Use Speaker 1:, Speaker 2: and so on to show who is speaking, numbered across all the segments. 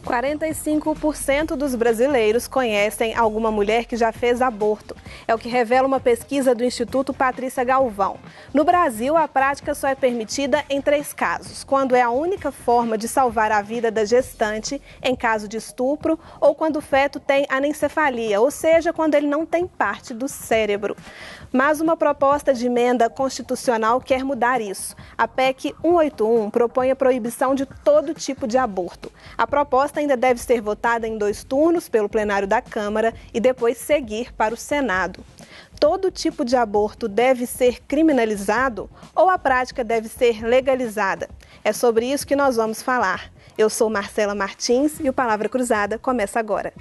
Speaker 1: 45% dos brasileiros conhecem alguma mulher que já fez aborto. É o que revela uma pesquisa do Instituto Patrícia Galvão. No Brasil, a prática só é permitida em 3 casos: quando é a única forma de salvar a vida da gestante, em caso de estupro, ou quando o feto tem anencefalia, ou seja, quando ele não tem parte do cérebro. Mas uma proposta de emenda constitucional quer mudar isso. A PEC 181 propõe a proibição de todo tipo de aborto. A proposta ainda deve ser votada em 2 turnos pelo plenário da Câmara e depois seguir para o Senado. Todo tipo de aborto deve ser criminalizado ou a prática deve ser legalizada? É sobre isso que nós vamos falar. Eu sou Marcela Martins e o Palavra Cruzada começa agora.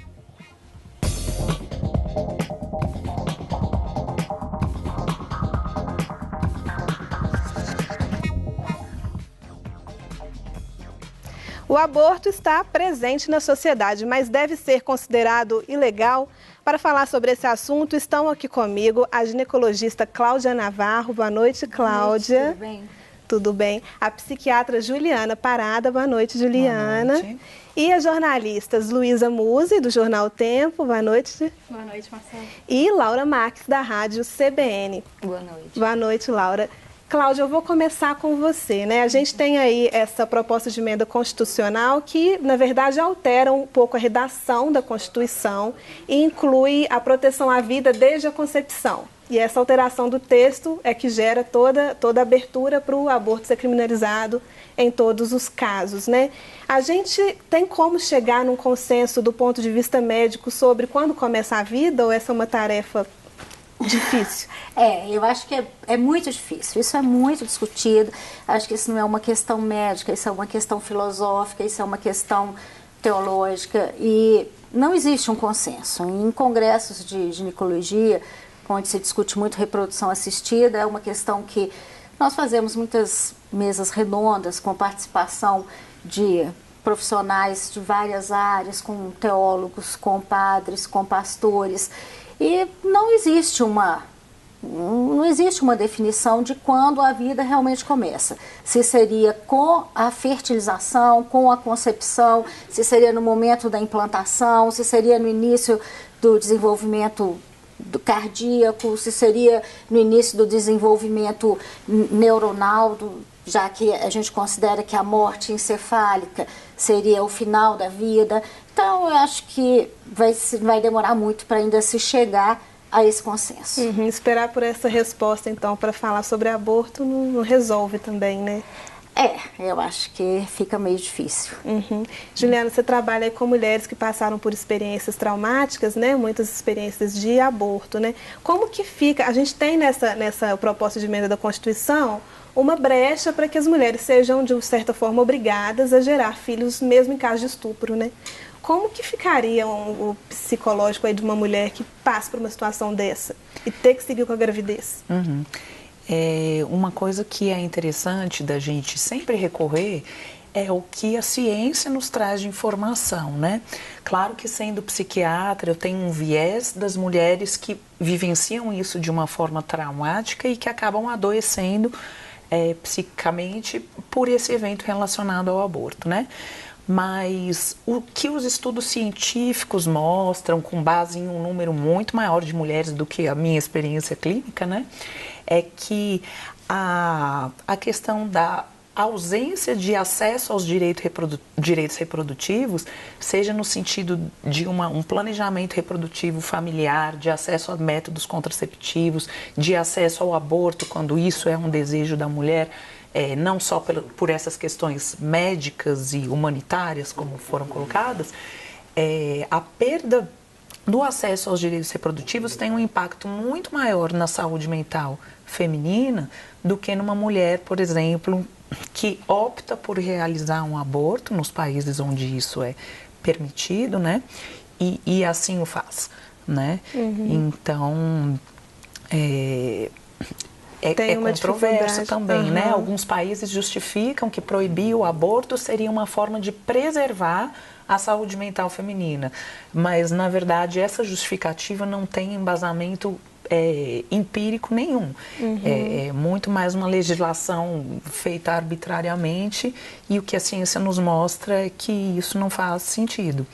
Speaker 1: O aborto está presente na sociedade, mas deve ser considerado ilegal? Para falar sobre esse assunto, estão aqui comigo a ginecologista Cláudia Navarro. Boa noite, Cláudia.
Speaker 2: Tudo bem?
Speaker 1: Tudo bem. A psiquiatra Juliana Parada. Boa noite, Juliana.
Speaker 2: Boa noite.
Speaker 1: E as jornalistas Luísa Musi, do Jornal Tempo. Boa noite.
Speaker 3: Boa noite, Marcela.
Speaker 1: E Laura Max, da Rádio CBN.
Speaker 2: Boa noite.
Speaker 1: Boa noite, Laura. Cláudia, eu vou começar com você, né? A gente tem aí essa proposta de emenda constitucional que, na verdade, altera um pouco a redação da Constituição e inclui a proteção à vida desde a concepção. E essa alteração do texto é que gera toda a abertura para o aborto ser criminalizado em todos os casos, né? A gente tem como chegar num consenso do ponto de vista médico sobre quando começa a vida, ou essa é uma tarefa difícil?
Speaker 2: Eu acho que é muito difícil, isso é muito discutido. Acho que isso não é uma questão médica, isso é uma questão filosófica, isso é uma questão teológica e não existe um consenso. Em congressos de ginecologia, onde se discute muito reprodução assistida, é uma questão que nós fazemos muitas mesas redondas com participação de profissionais de várias áreas, com teólogos, com padres, com pastores. E não existe uma definição de quando a vida realmente começa. Se seria com a fertilização, com a concepção, se seria no momento da implantação, se seria no início do desenvolvimento do cardíaco, se seria no início do desenvolvimento neuronal, já que a gente considera que a morte encefálica seria o final da vida. Então, eu acho que vai demorar muito para ainda se chegar a esse consenso.
Speaker 1: Esperar por essa resposta, então, para falar sobre aborto não resolve também, né?
Speaker 2: Eu acho que fica meio difícil.
Speaker 1: Juliana, você trabalha aí com mulheres que passaram por experiências traumáticas, né? Muitas experiências de aborto, né? Como que fica? A gente tem nessa proposta de emenda da Constituição uma brecha para que as mulheres sejam, de certa forma, obrigadas a gerar filhos, mesmo em caso de estupro, né? Como que ficaria o psicológico aí de uma mulher que passa por uma situação dessa e ter que seguir com a gravidez?
Speaker 4: Uma coisa que é interessante da gente sempre recorrer é o que a ciência nos traz de informação, né? Claro que, sendo psiquiatra, eu tenho um viés das mulheres que vivenciam isso de uma forma traumática e que acabam adoecendo psicicamente por esse evento relacionado ao aborto, né? Mas o que os estudos científicos mostram, com base em um número muito maior de mulheres do que a minha experiência clínica, né, é que a questão da ausência de acesso aos direitos reprodutivos, seja no sentido de um planejamento reprodutivo familiar, de acesso a métodos contraceptivos, de acesso ao aborto, quando isso é um desejo da mulher, não só por essas questões médicas e humanitárias, como foram colocadas, a perda do acesso aos direitos reprodutivos tem um impacto muito maior na saúde mental feminina do que numa mulher, por exemplo, que opta por realizar um aborto nos países onde isso é permitido, né? E assim o faz, né? Então, é controverso também, né? Alguns países justificam que proibir o aborto seria uma forma de preservar a saúde mental feminina, mas na verdade essa justificativa não tem embasamento empírico nenhum. É muito mais uma legislação feita arbitrariamente, e o que a ciência nos mostra é que isso não faz sentido.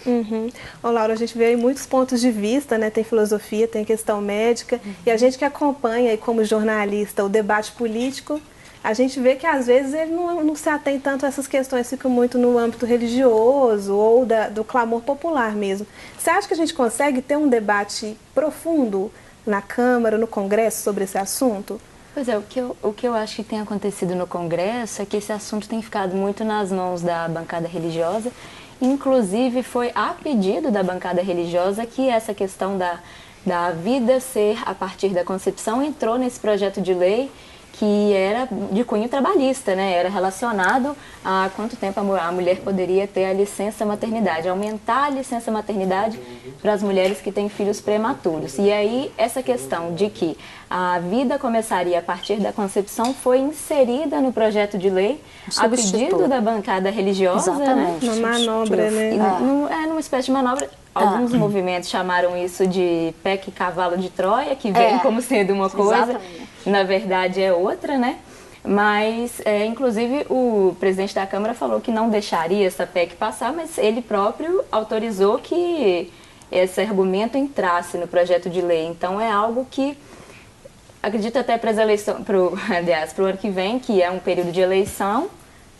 Speaker 1: Ô, Laura, a gente vê aí muitos pontos de vista, né? Tem filosofia, tem questão médica, e a gente que acompanha aí como jornalista o debate político, a gente vê que às vezes ele não se atém tanto a essas questões, fica muito no âmbito religioso ou do clamor popular mesmo. Você acha que a gente consegue ter um debate profundo na Câmara, no Congresso, sobre esse assunto?
Speaker 3: Pois é, o que eu acho que tem acontecido no Congresso é que esse assunto tem ficado muito nas mãos da bancada religiosa. Inclusive, foi a pedido da bancada religiosa que essa questão da vida ser a partir da concepção entrou nesse projeto de lei, que era de cunho trabalhista, né? Era relacionado a quanto tempo a mulher poderia ter a licença maternidade, aumentar a licença maternidade para as mulheres que têm filhos prematuros. E aí, essa questão de que a vida começaria a partir da concepção foi inserida no projeto de lei a pedido da bancada religiosa.
Speaker 2: Exatamente.
Speaker 3: Né?
Speaker 1: Uma manobra, né?
Speaker 3: Numa espécie de manobra. Alguns movimentos chamaram isso de PEC cavalo de Troia, que vem como sendo uma coisa, exatamente. Na verdade é outra, né? Mas, inclusive, o presidente da Câmara falou que não deixaria essa PEC passar, mas ele próprio autorizou que esse argumento entrasse no projeto de lei. Então, é algo que, acredito até para as eleições, para o ano que vem, que é um período de eleição,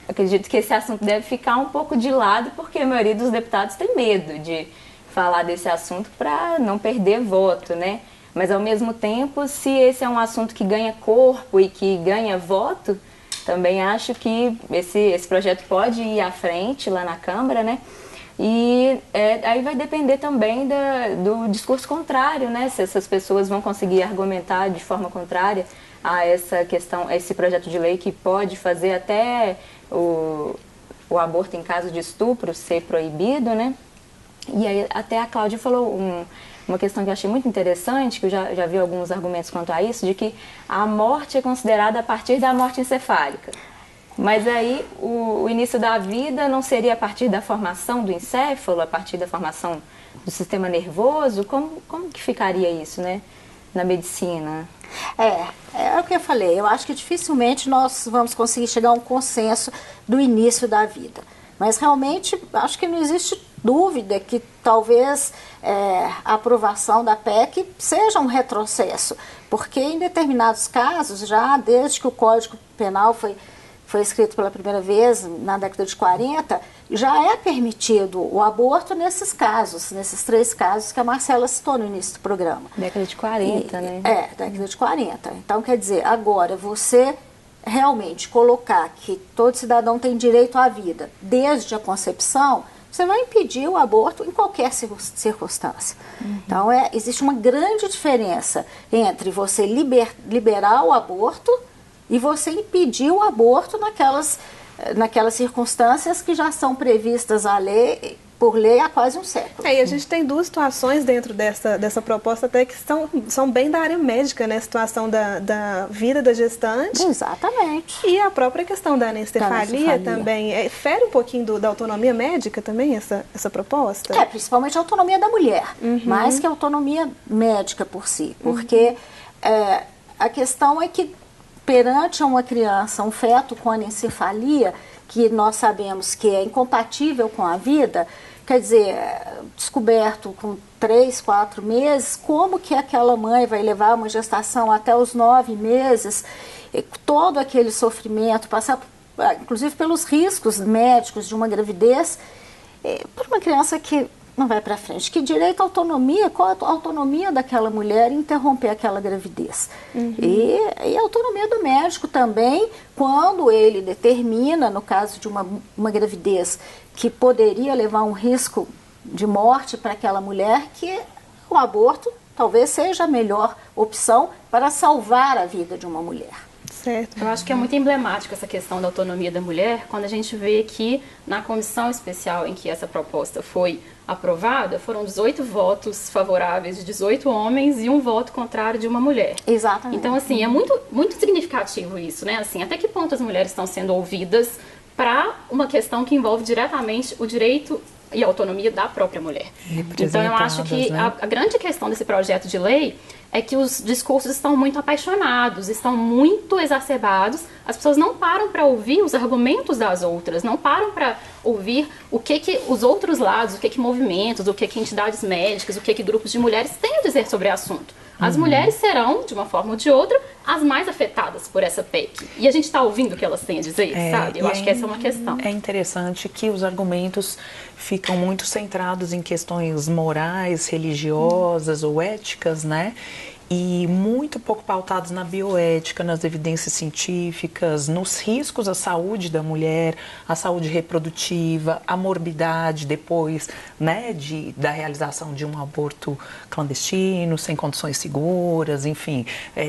Speaker 3: acredito que esse assunto deve ficar um pouco de lado, porque a maioria dos deputados tem medo de falar desse assunto para não perder voto, né? Mas, ao mesmo tempo, se esse é um assunto que ganha corpo e que ganha voto, também acho que esse projeto pode ir à frente lá na Câmara, né? E aí vai depender também do discurso contrário, né? Se essas pessoas vão conseguir argumentar de forma contrária a essa questão, a esse projeto de lei que pode fazer até o aborto em caso de estupro ser proibido, né? E aí até a Cláudia falou uma questão que eu achei muito interessante, que eu já vi alguns argumentos quanto a isso, de que a morte é considerada a partir da morte encefálica. Mas aí o início da vida não seria a partir da formação do encéfalo, a partir da formação do sistema nervoso? Como que ficaria isso, né, na medicina?
Speaker 2: É o que eu falei, eu acho que dificilmente nós vamos conseguir chegar a um consenso do início da vida. Mas realmente acho que não existe dúvida que talvez a aprovação da PEC seja um retrocesso, porque em determinados casos, já desde que o Código Penal foi escrito pela primeira vez na década de 40, já é permitido o aborto nesses casos, nesses 3 casos que a Marcela citou no início do programa.
Speaker 3: Década de 40, né?
Speaker 2: Década de 40. Então, quer dizer, agora você realmente colocar que todo cidadão tem direito à vida desde a concepção, você vai impedir o aborto em qualquer circunstância. Então, existe uma grande diferença entre você liberar o aborto e você impedir o aborto naquelas circunstâncias que já são previstas por lei há quase um século.
Speaker 1: E a gente tem 2 situações dentro dessa proposta até que são bem da área médica, né? A situação da vida da gestante.
Speaker 2: Exatamente.
Speaker 1: E a própria questão da anencefalia também. Fere um pouquinho da autonomia médica também, essa proposta?
Speaker 2: Principalmente a autonomia da mulher, mais que a autonomia médica por si. Porque a questão é que perante uma criança, um feto com anencefalia, que nós sabemos que é incompatível com a vida, quer dizer, descoberto com 3, 4 meses, como que aquela mãe vai levar uma gestação até os 9 meses, todo aquele sofrimento, passar inclusive pelos riscos médicos de uma gravidez, para uma criança que não vai para frente. Que direito à autonomia, qual a autonomia daquela mulher em interromper aquela gravidez? E a autonomia do médico também, quando ele determina, no caso de uma gravidez que poderia levar um risco de morte para aquela mulher, que o aborto talvez seja a melhor opção para salvar a vida de uma mulher.
Speaker 1: Certo.
Speaker 5: Eu acho que é muito emblemático essa questão da autonomia da mulher, quando a gente vê que na comissão especial em que essa proposta foi aprovada, foram 18 votos favoráveis de 18 homens e um voto contrário de uma mulher.
Speaker 2: Exatamente.
Speaker 5: Então, assim, é muito, muito significativo isso, né? Assim, até que ponto as mulheres estão sendo ouvidas para uma questão que envolve diretamente o direito e a autonomia da própria mulher. Então eu acho que a grande questão desse projeto de lei é que os discursos estão muito apaixonados, estão muito exacerbados, as pessoas não param para ouvir os argumentos das outras, não param para ouvir o que os outros lados, o que movimentos, o que entidades médicas, o que grupos de mulheres têm a dizer sobre o assunto. As mulheres serão, de uma forma ou de outra, as mais afetadas por essa PEC. E a gente está ouvindo o que elas têm a dizer, sabe? Eu acho que essa é uma questão.
Speaker 4: É interessante que os argumentos ficam muito centrados em questões morais, religiosas ou éticas, né? E muito pouco pautados na bioética, nas evidências científicas, nos riscos à saúde da mulher, à saúde reprodutiva, à morbidade depois, né, da realização de um aborto clandestino, sem condições seguras, enfim,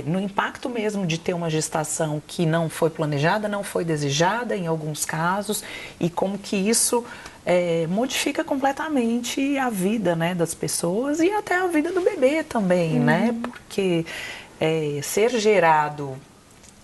Speaker 4: no impacto mesmo de ter uma gestação que não foi planejada, não foi desejada em alguns casos, e como que isso modifica completamente a vida, né, das pessoas e até a vida do bebê também, né? Porque ser gerado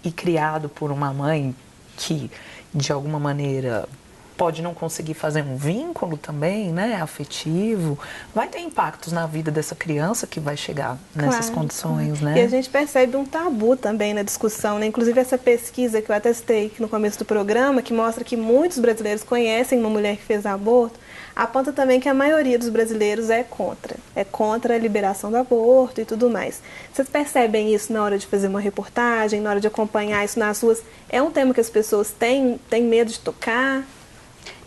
Speaker 4: e criado por uma mãe que, de alguma maneira, pode não conseguir fazer um vínculo também, né, afetivo, vai ter impactos na vida dessa criança que vai chegar nessas condições, né?
Speaker 1: E a gente percebe um tabu também na discussão, né? Inclusive essa pesquisa que eu atestei no começo do programa, que mostra que muitos brasileiros conhecem uma mulher que fez aborto, aponta também que a maioria dos brasileiros é contra a liberação do aborto e tudo mais. Vocês percebem isso na hora de fazer uma reportagem, na hora de acompanhar isso nas ruas? É um tema que as pessoas têm medo de tocar?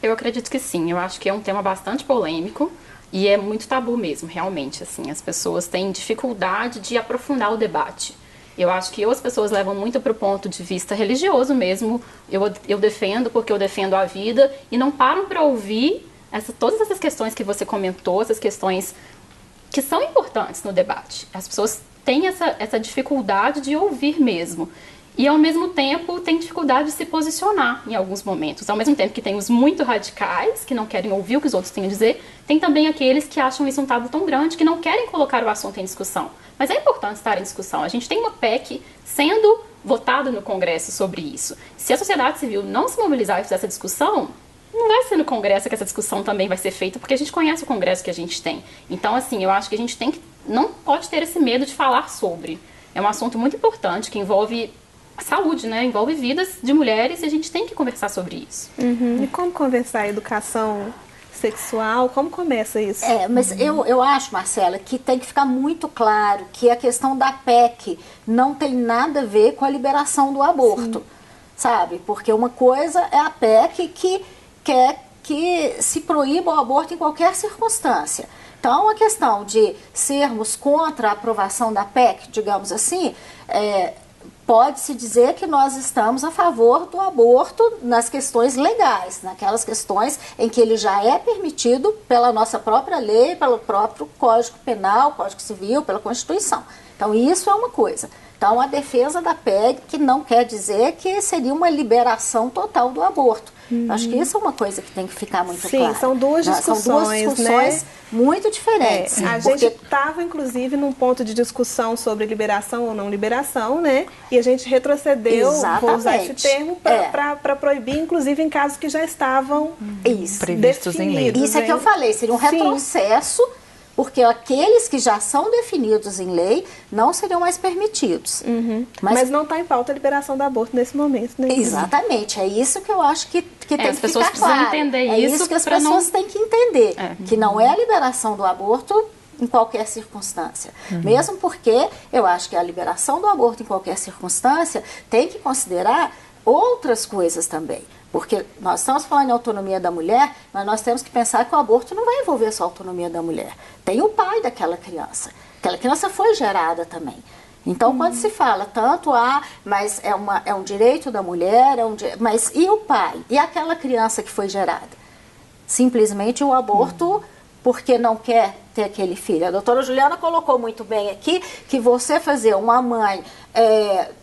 Speaker 5: Eu acredito que sim, eu acho que é um tema bastante polêmico e é muito tabu mesmo, realmente, assim, as pessoas têm dificuldade de aprofundar o debate. Eu acho que ou as pessoas levam muito para o ponto de vista religioso mesmo, eu defendo porque eu defendo a vida, e não param para ouvir todas essas questões que você comentou, essas questões que são importantes no debate. As pessoas têm essa dificuldade de ouvir mesmo. E, ao mesmo tempo, tem dificuldade de se posicionar em alguns momentos. Ao mesmo tempo que tem os muito radicais, que não querem ouvir o que os outros têm a dizer, tem também aqueles que acham isso um tabu tão grande, que não querem colocar o assunto em discussão. Mas é importante estar em discussão. A gente tem uma PEC sendo votada no Congresso sobre isso. Se a sociedade civil não se mobilizar e fizer essa discussão, não vai ser no Congresso que essa discussão também vai ser feita, porque a gente conhece o Congresso que a gente tem. Então, assim, eu acho que a gente não pode ter esse medo de falar sobre. É um assunto muito importante que envolve a saúde, né? Envolve vidas de mulheres e a gente tem que conversar sobre isso.
Speaker 1: E como conversar a educação sexual? Como começa isso?
Speaker 2: Mas eu acho, Marcela, que tem que ficar muito claro que a questão da PEC não tem nada a ver com a liberação do aborto, sabe? Porque uma coisa é a PEC que quer que se proíba o aborto em qualquer circunstância. Então, a questão de sermos contra a aprovação da PEC, digamos assim, pode-se dizer que nós estamos a favor do aborto nas questões legais, naquelas questões em que ele já é permitido pela nossa própria lei, pelo próprio Código Penal, Código Civil, pela Constituição. Então, isso é uma coisa. Então, a defesa da PEC, que não quer dizer que seria uma liberação total do aborto. Acho que isso é uma coisa que tem que ficar muito clara.
Speaker 1: Sim, são duas discussões,
Speaker 2: são duas discussões muito diferentes.
Speaker 1: A gente estava, inclusive, num ponto de discussão sobre liberação ou não liberação, né? E a gente retrocedeu, vou usar esse termo, para proibir, inclusive, em casos que já estavam
Speaker 4: previstos em lei.
Speaker 2: Isso é que eu falei, seria um retrocesso, porque aqueles que já são definidos em lei não seriam mais permitidos.
Speaker 1: Mas não está em pauta a liberação do aborto nesse momento, né?
Speaker 2: Exatamente, é isso que eu acho que tem que
Speaker 5: as pessoas
Speaker 2: ficar claro.
Speaker 5: Precisam entender
Speaker 2: é isso que as pessoas têm que entender, que não é a liberação do aborto em qualquer circunstância. Mesmo porque eu acho que a liberação do aborto em qualquer circunstância tem que considerar outras coisas também. Porque nós estamos falando em autonomia da mulher, mas nós temos que pensar que o aborto não vai envolver só a autonomia da mulher. Tem o pai daquela criança. Aquela criança foi gerada também. Então, quando se fala tanto, mas é um direito da mulher, mas e o pai? E aquela criança que foi gerada? Simplesmente o aborto, porque não quer ter aquele filho. A doutora Juliana colocou muito bem aqui que você fazer uma mãe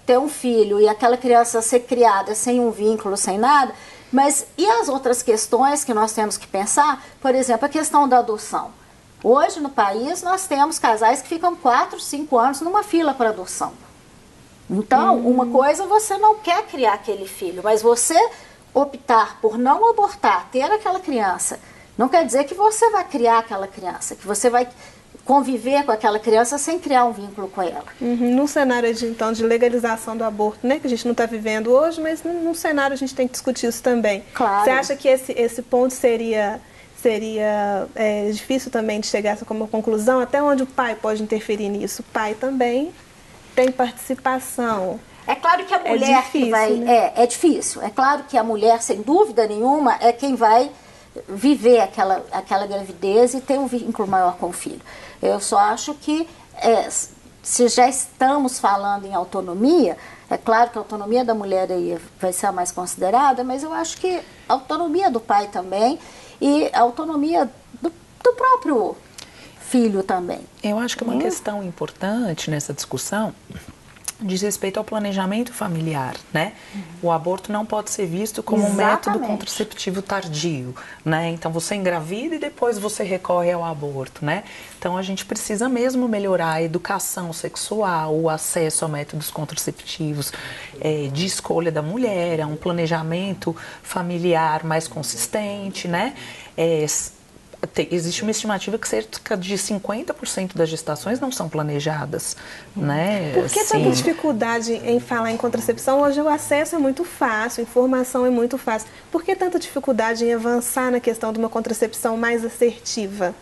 Speaker 2: ter um filho e aquela criança ser criada sem um vínculo, sem nada, mas e as outras questões que nós temos que pensar? Por exemplo, a questão da adoção. Hoje no país nós temos casais que ficam 4, 5 anos numa fila para adoção. Então, uma coisa você não quer criar aquele filho, mas você optar por não abortar, ter aquela criança Não quer dizer que você vai criar aquela criança, que você vai conviver com aquela criança sem criar um vínculo com ela.
Speaker 1: Num cenário então de legalização do aborto, né, que a gente não está vivendo hoje, mas num cenário a gente tem que discutir isso também.
Speaker 2: Claro.
Speaker 1: Você acha que esse ponto seria difícil também de chegar a uma conclusão? Até onde o pai pode interferir nisso? O pai também tem participação.
Speaker 2: É claro que a mulher
Speaker 1: difícil,
Speaker 2: que vai...
Speaker 1: né?
Speaker 2: É difícil. É claro que a mulher, sem dúvida nenhuma, é quem vai viver aquela gravidez e ter um vínculo maior com o filho. Eu só acho que, se já estamos falando em autonomia, é claro que a autonomia da mulher aí vai ser a mais considerada, mas eu acho que a autonomia do pai também e a autonomia do próprio filho também.
Speaker 4: Eu acho que uma questão importante nessa discussão diz respeito ao planejamento familiar, né? O aborto não pode ser visto como um método contraceptivo tardio, né? Então você engravida e depois você recorre ao aborto, né? Então a gente precisa mesmo melhorar a educação sexual, o acesso a métodos contraceptivos de escolha da mulher, a um planejamento familiar mais consistente, né? Existe uma estimativa que cerca de 50% das gestações não são planejadas, né?
Speaker 1: Por que tanta dificuldade em falar em contracepção? Hoje o acesso é muito fácil, a informação é muito fácil. Por que tanta dificuldade em avançar na questão de uma contracepção mais assertiva?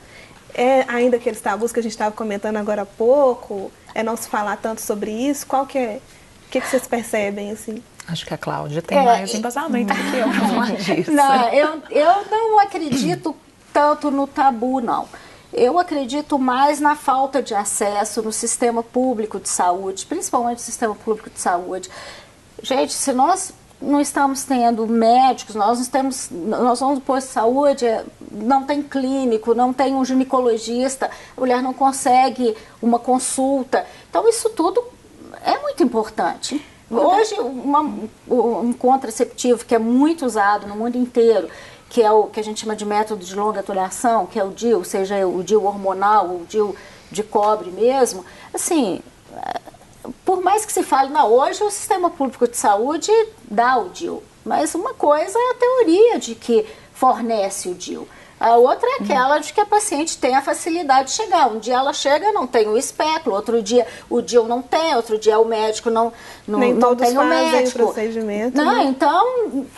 Speaker 1: É ainda aqueles tabus que a gente estava comentando agora há pouco? É não se falar tanto sobre isso? Qual que é? O que vocês percebem, assim?
Speaker 4: Acho que a Cláudia tem mais embasamento do que eu para falar disso.
Speaker 2: Não, eu não acredito tanto no tabu, não. Eu acredito mais na falta de acesso no sistema público de saúde, principalmente no sistema público de saúde. Gente, se nós não estamos tendo médicos, nós vamos no posto de saúde, não tem clínico, não tem um ginecologista, a mulher não consegue uma consulta. Então, isso tudo é muito importante. Hoje, um contraceptivo que é muito usado no mundo inteiro, que é o que a gente chama de método de longa duração, que é o DIU, seja o DIU hormonal, o DIU de cobre mesmo, assim, por mais que se fale, não, hoje o sistema público de saúde dá o DIU, mas uma coisa é a teoria de que fornece o DIU. A outra é aquela de que a paciente tem a facilidade de chegar. Um dia ela chega, não tem o espéculo, outro dia o DIU não tem, outro dia o médico não tem o médico.
Speaker 1: O procedimento,
Speaker 2: não,
Speaker 1: né?
Speaker 2: Então,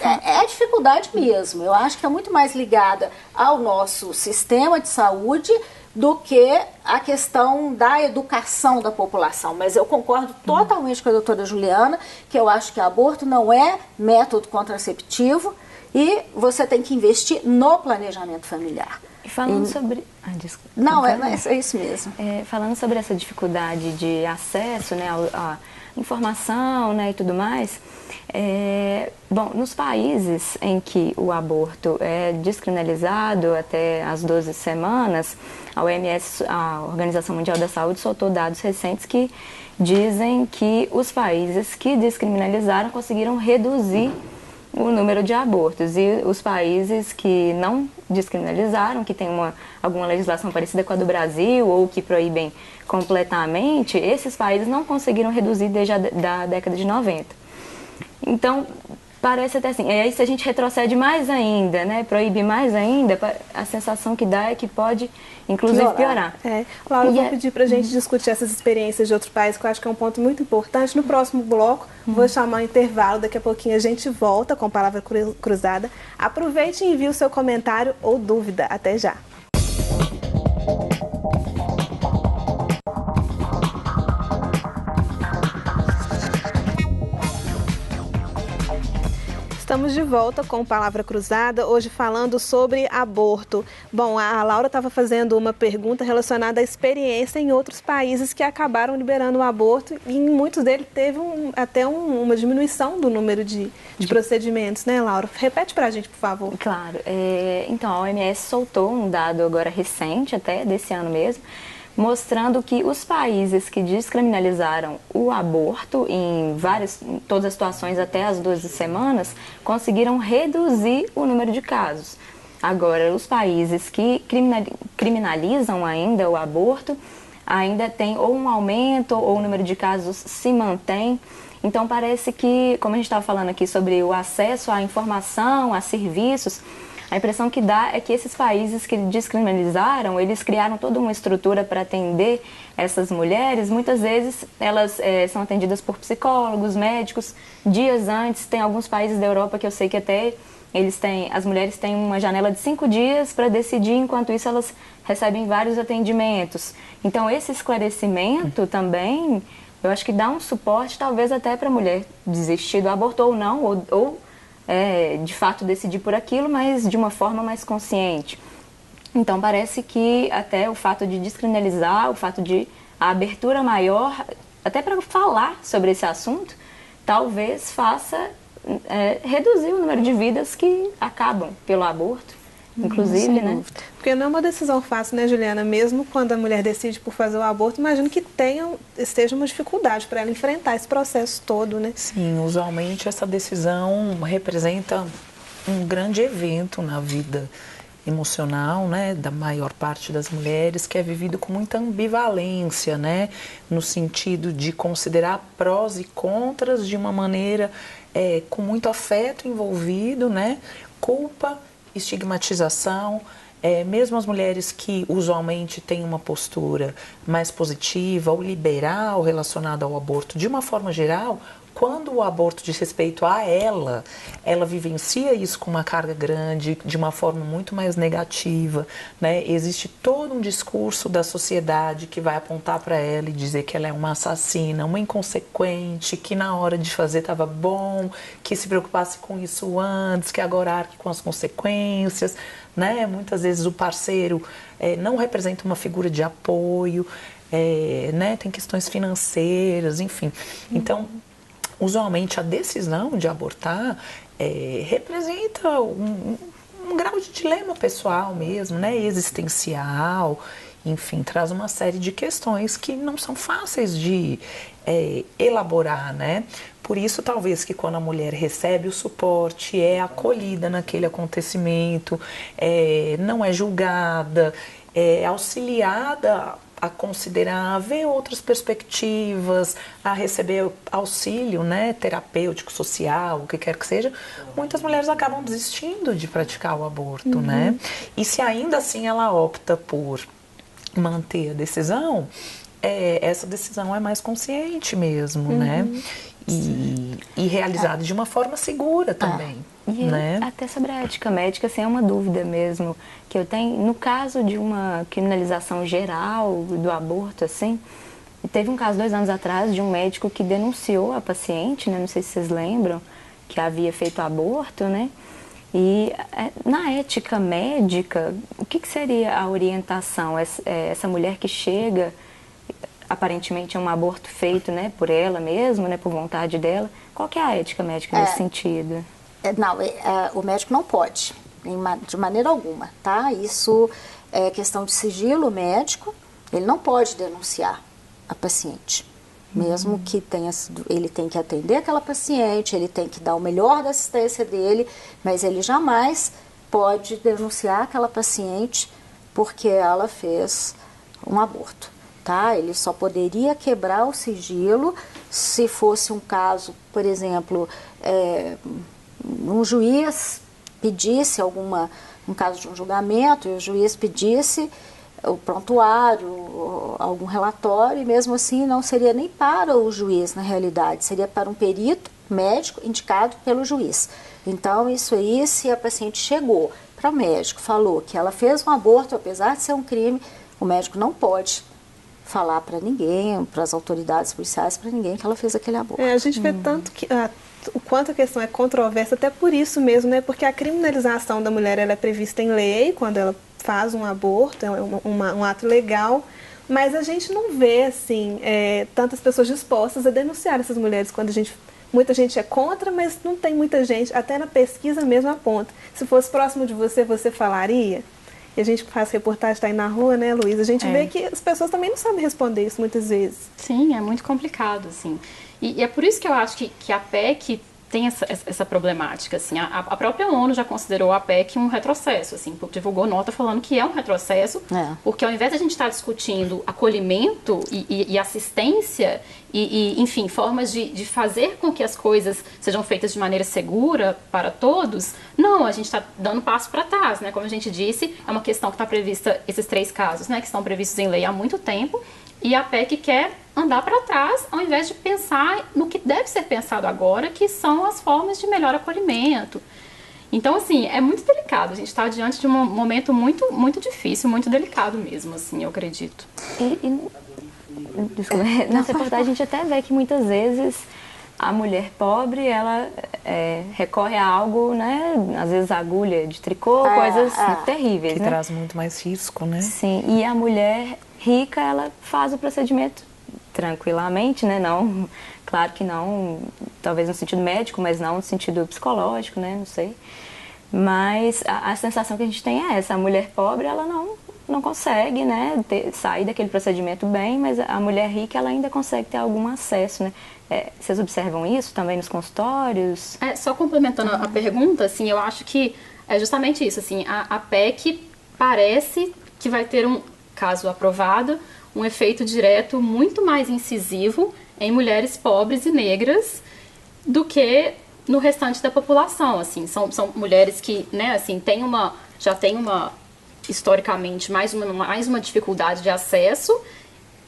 Speaker 2: é dificuldade mesmo. Eu acho que é muito mais ligada ao nosso sistema de saúde do que a questão da educação da população. Mas eu concordo totalmente com a doutora Juliana, que eu acho que aborto não é método contraceptivo, e você tem que investir no planejamento familiar.
Speaker 3: E falando sobre... desculpa.
Speaker 2: Não, é isso mesmo.
Speaker 3: Falando sobre essa dificuldade de acesso, né, à informação, né, e tudo mais, bom, nos países em que o aborto é descriminalizado até as 12 semanas, a OMS, a Organização Mundial da Saúde, soltou dados recentes que dizem que os países que descriminalizaram conseguiram reduzir o número de abortos, e os países que não descriminalizaram, que têm alguma legislação parecida com a do Brasil ou que proíbem completamente, esses países não conseguiram reduzir desde a década de 90. Então, parece até assim, aí se a gente retrocede mais ainda, né, proíbe mais ainda, a sensação que dá é que pode, inclusive, piorar.
Speaker 1: Laura, eu vou pedir para a gente discutir essas experiências de outros países, que eu acho que é um ponto muito importante. No próximo bloco, vou chamar um intervalo, daqui a pouquinho a gente volta com Palavra Cruzada. Aproveite e envie o seu comentário ou dúvida. Até já. Estamos de volta com Palavra Cruzada, hoje falando sobre aborto. Bom, a Laura estava fazendo uma pergunta relacionada à experiência em outros países que acabaram liberando o aborto, e em muitos deles teve até uma diminuição do número de procedimentos, né, Laura? Repete para a gente, por favor.
Speaker 3: Claro. Então, a OMS soltou um dado agora recente, até desse ano mesmo, mostrando que os países que descriminalizaram o aborto em todas as situações até as 12 semanas, conseguiram reduzir o número de casos. Agora, os países que criminalizam ainda o aborto, ainda tem ou um aumento ou o número de casos se mantém. Então, parece que, como a gente estava falando aqui sobre o acesso à informação, a serviços, A impressão que dá é que esses países que descriminalizaram, eles criaram toda uma estrutura para atender essas mulheres. Muitas vezes elas são atendidas por psicólogos, médicos, dias antes. Tem alguns países da Europa que eu sei que até as mulheres têm uma janela de 5 dias para decidir, enquanto isso elas recebem vários atendimentos. Então esse esclarecimento também, eu acho que dá um suporte talvez até para a mulher desistir do aborto ou não, ou de fato decidir por aquilo, mas de uma forma mais consciente. Então parece que até o fato de descriminalizar, o fato de a abertura maior, até para falar sobre esse assunto, talvez faça reduzir o número de vidas que acabam pelo aborto, inclusive, né?
Speaker 1: Porque não é uma decisão fácil, né, Juliana? Mesmo quando a mulher decide por fazer o aborto, imagino que esteja uma dificuldade para ela enfrentar esse processo todo, né?
Speaker 4: Sim, usualmente essa decisão representa um grande evento na vida emocional, né, da maior parte das mulheres, que é vivido com muita ambivalência, né, no sentido de considerar prós e contras de uma maneira com muito afeto envolvido, né, culpa, estigmatização. Mesmo as mulheres que usualmente têm uma postura mais positiva ou liberal relacionada ao aborto, de uma forma geral, quando o aborto diz respeito a ela vivencia isso com uma carga grande, de uma forma muito mais negativa, né? Existe todo um discurso da sociedade que vai apontar para ela e dizer que ela é uma assassina, uma inconsequente, que na hora de fazer estava bom, que se preocupasse com isso antes, que agora arque com as consequências, né? Muitas vezes o parceiro não representa uma figura de apoio, né? Tem questões financeiras, enfim. Então, usualmente a decisão de abortar representa um grau de dilema pessoal mesmo, né? Existencial, enfim, traz uma série de questões que não são fáceis de elaborar, né? Por isso, talvez, que quando a mulher recebe o suporte, é acolhida naquele acontecimento, não é julgada, é auxiliada a considerar, a ver outras perspectivas, a receber auxílio, né, terapêutico, social, o que quer que seja, muitas mulheres acabam desistindo de praticar o aborto, né? E se ainda assim ela opta por manter a decisão, essa decisão é mais consciente mesmo, né? E realizada de uma forma segura também.
Speaker 3: E
Speaker 4: né?
Speaker 3: Até sobre a ética médica, assim, é uma dúvida mesmo que eu tenho. No caso de uma criminalização geral do aborto, assim, teve um caso 2 anos atrás de um médico que denunciou a paciente, né? Não sei se vocês lembram, que havia feito aborto, né? E na ética médica, o que seria a orientação? Essa mulher que chega, aparentemente é um aborto feito, né, por ela mesma, né, por vontade dela. Qual que é a ética médica nesse sentido?
Speaker 2: Não, o médico não pode, de maneira alguma, tá? Isso é questão de sigilo médico, ele não pode denunciar a paciente. Mesmo que ele tem que atender aquela paciente, ele tem que dar o melhor da assistência dele, mas ele jamais pode denunciar aquela paciente porque ela fez um aborto, tá? Ele só poderia quebrar o sigilo se fosse um caso, por exemplo, um juiz pedisse um caso de um julgamento, e o juiz pedisse o prontuário, algum relatório, e mesmo assim não seria nem para o juiz, na realidade, seria para um perito médico indicado pelo juiz. Então, isso aí, se a paciente chegou para o médico, falou que ela fez um aborto, apesar de ser um crime, o médico não pode falar para ninguém, para as autoridades policiais, para ninguém que ela fez aquele aborto.
Speaker 1: A gente vê tanto que o quanto a questão é controversa, até por isso mesmo, né? Porque a criminalização da mulher ela é prevista em lei, quando ela faz um aborto, é um ato legal, mas a gente não vê, assim, tantas pessoas dispostas a denunciar essas mulheres, quando muita gente é contra, mas não tem muita gente, até na pesquisa mesmo aponta. Se fosse próximo de você, você falaria? E a gente faz reportagem, está aí na rua, né, Luísa? A gente vê que as pessoas também não sabem responder isso muitas vezes.
Speaker 5: Sim, é muito complicado, assim. E é por isso que eu acho que a PEC tem essa problemática, assim, a própria ONU já considerou a PEC um retrocesso, assim, divulgou nota falando que é um retrocesso, porque ao invés de a gente estar discutindo acolhimento e assistência e, enfim, formas de fazer com que as coisas sejam feitas de maneira segura para todos, não, a gente está dando passo para trás, né? Como a gente disse, é uma questão que está prevista, esses 3 casos, né, que estão previstos em lei há muito tempo, e a PEC quer andar para trás, ao invés de pensar no que deve ser pensado agora, que são as formas de melhor acolhimento. Então, assim, é muito delicado. A gente está diante de um momento muito, muito difícil, muito delicado mesmo, assim, eu acredito.
Speaker 3: Desculpa, nessa reportagem a gente até vê que muitas vezes a mulher pobre, ela recorre a algo, né, às vezes agulha de tricô, coisas terríveis,
Speaker 4: que
Speaker 3: né?
Speaker 4: traz muito mais risco, né?
Speaker 3: Sim, e a mulher rica, ela faz o procedimento tranquilamente, né? Não, claro que não, talvez no sentido médico, mas não no sentido psicológico, né? Não sei. Mas a sensação que a gente tem é essa: a mulher pobre, ela não consegue, né, sair daquele procedimento bem, mas a mulher rica, ela ainda consegue ter algum acesso, né? Vocês observam isso também nos consultórios?
Speaker 5: Só complementando a pergunta, assim, eu acho que é justamente isso, assim, a PEC parece que vai ter caso aprovado, um efeito direto muito mais incisivo em mulheres pobres e negras do que no restante da população, assim, são mulheres que, né, assim, já tem historicamente mais uma dificuldade de acesso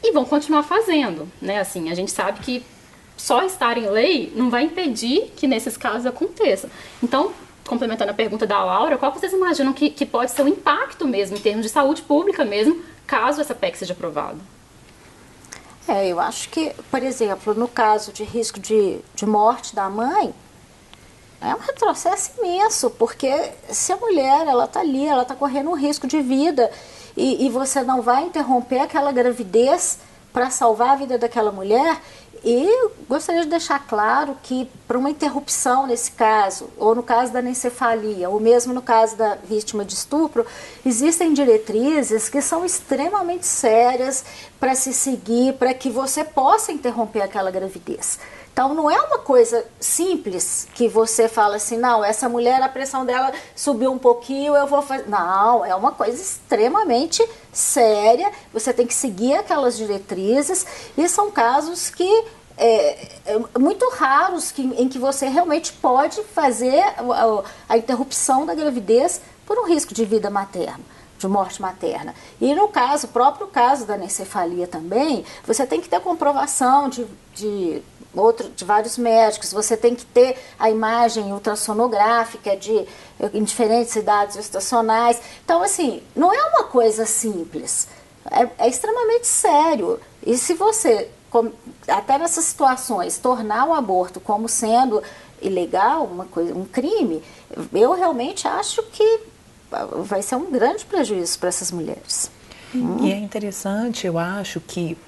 Speaker 5: e vão continuar fazendo, né, assim, a gente sabe que só estar em lei não vai impedir que nesses casos aconteça. Então, complementando a pergunta da Laura, qual vocês imaginam que pode ser o impacto mesmo, em termos de saúde pública mesmo, caso essa PEC seja aprovada?
Speaker 2: Eu acho que, por exemplo, no caso de risco de morte da mãe, é um retrocesso imenso, porque se a mulher, ela está ali, ela está correndo um risco de vida e você não vai interromper aquela gravidez para salvar a vida daquela mulher. E gostaria de deixar claro que para uma interrupção nesse caso, ou no caso da anencefalia, ou mesmo no caso da vítima de estupro, existem diretrizes que são extremamente sérias para se seguir, para que você possa interromper aquela gravidez. Então não é uma coisa simples que você fala assim, não, essa mulher, a pressão dela subiu um pouquinho, eu vou fazer... Não, é uma coisa extremamente séria, você tem que seguir aquelas diretrizes, e são casos que muito raros em que você realmente pode fazer a interrupção da gravidez por um risco de vida materna, de morte materna. E no próprio caso da anencefalia também, você tem que ter comprovação de vários médicos, você tem que ter a imagem ultrassonográfica em diferentes idades gestacionais. Então, assim, não é uma coisa simples, é extremamente sério. E se você, até nessas situações, tornar o aborto como sendo ilegal, um crime, eu realmente acho que vai ser um grande prejuízo para essas mulheres.
Speaker 4: E é interessante, eu acho que